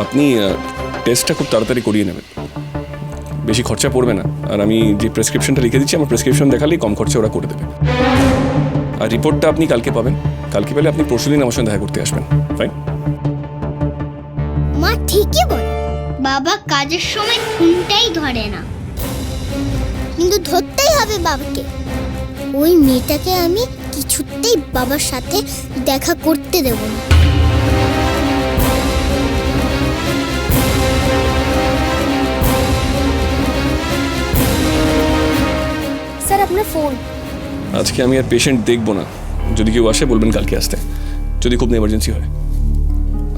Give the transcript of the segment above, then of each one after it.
আপনি টেস্টটা খুব তাড়াতাড়ি করিয়ে নেবেন, বেশি খরচা পড়বে না। আর আমি যে প্রেসক্রিপশনটা লিখে দিচ্ছি, আমার প্রেসক্রিপশন দেখালেই কম খরচে ওরা করে দেবে। আর রিপোর্টটা আপনি কালকে পাবেন, কালকে পেলে আপনি পরশুদিন আমার সঙ্গে দেখা করতে আসবেন। ফাইন? মা ঠিকই বলে, বাবা কাজের সময় ফোনটাই ধরে না, কিন্তু ধরতেই হবে বাবাকে। ওই মেয়েটাকে আমি কিছুতেই বাবার সাথে দেখা করতে দেব না। স্যার আপনার ফোন। আজকে আমি আর পেশেন্ট দেখবো না, যদি কেউ আসে বলবেন কালকে আসতে, যদি খুব এমার্জেন্সি হয়।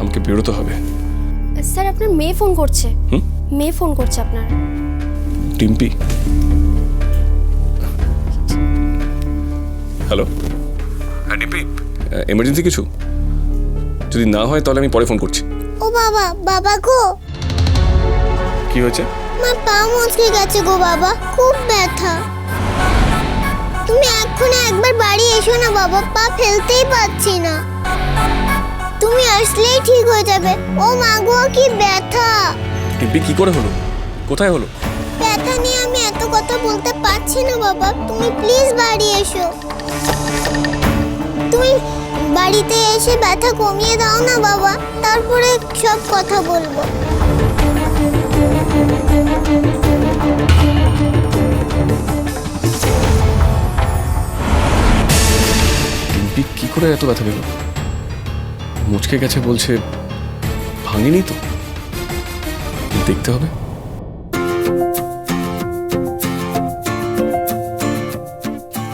আমাকে বেরোতে হবে। স্যার আপনার মেয়ে ফোন করছে। মেয়ে ফোন করছে আপনার। টিম্পি? হ্যালো, হ্যাঁ টিম্পি, এমার্জেন্সি কিছু? যদি না হয় তাহলে আমি পরে ফোন করছি। ও বাবা, বাবা গো, কি হয়েছে? আমার পা মুচকে গেছে গো বাবা, খুব ব্যথা। তুমি এক্ষুনি একবার বাড়ি এসো না বাবা, পা ফেলতেই পারছি না। তুমি আসলেই ঠিক হয়ে যাবে। ও মা গো, কি ব্যথা! টিম্পি কি করে হলো? কোথায় হলো? ব্যথা নিয়ে আমি এত কথা বলতে পারছি না বাবা, তুমি প্লিজ বাড়ি এসো। তুমি বাড়িতে এসে ব্যথা কমিয়ে দাও না বাবা, তারপরে সব কথা বলবো। টিম্পি কি করে এত ব্যথা পেল? মুচকে গেছে বলছে, ভাঙেনি তো? দেখতে হবে।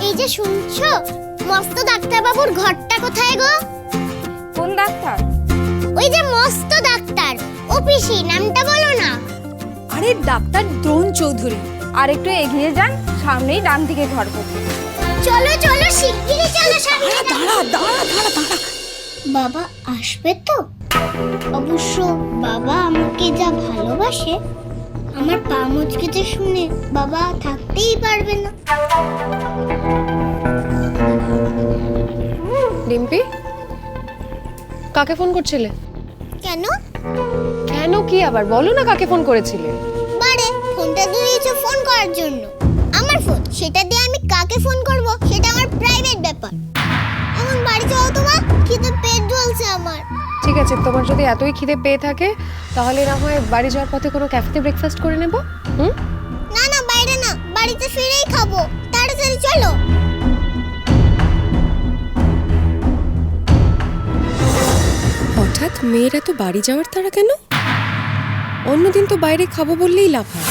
এই যে শুনছো, মস্ত ডাক্তার বাবুর ঘরটা কোথায় গো? কোন ডাক্তার? ওই যে মস্ত ডাক্তার, অফিসি নামটা বলো না। আরে ডাক্তার দ্রোণ চৌধুরী। আর একটু এগিয়ে যান, সামনেই ডান দিকে ঘর পড়বে। চলো চলো, শিগগিরই চলো সামনে। দাঁড়া দাঁড়া দাঁড়া দাঁড়া। বাবা আসবে তো? অবশ্য বাবা আমাকে যা ভালোবাসে, আমার পা মুচকেতে শুনে বাবা থাকতেই পারবে না। ডিম্পি, কাকে ফোন করছিলে? কেন? কেন কি আবার বলো না, কাকে ফোন করেছিলে? বারে ফোনটা দিয়েছো ফোন করার জন্য, আমার ফোন, সেটা দিয়ে আমি কাকে ফোন করব সেটা আমার প্রাইভেট ব্যাপার। এখন বাড়ি চলো তোমার, খিদে পেট জ্বলছে আমার। ঠিক আছে, তোমার যদি এতই খিদে পেয়ে থাকে তাহলে না হয় বাড়ি যাওয়ার পথে কোনো ক্যাফেতে ব্রেকফাস্ট করে নেব। না না, বাইরে না, বাড়িতে ফিরেই খাবো, তাড়াতাড়ি চলো। হঠাৎ মেয়েরা তো বাড়ি যাওয়ার তারা কেন? অন্যদিন তো বাইরে খাবো বললেই লাভ হয়।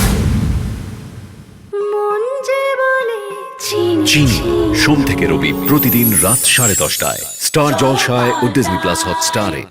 চিনি সোম থেকে রবি প্রতিদিন রাত 10:30টায় স্টার জলসায় ও ডিজনি প্লাস হটস্টারে।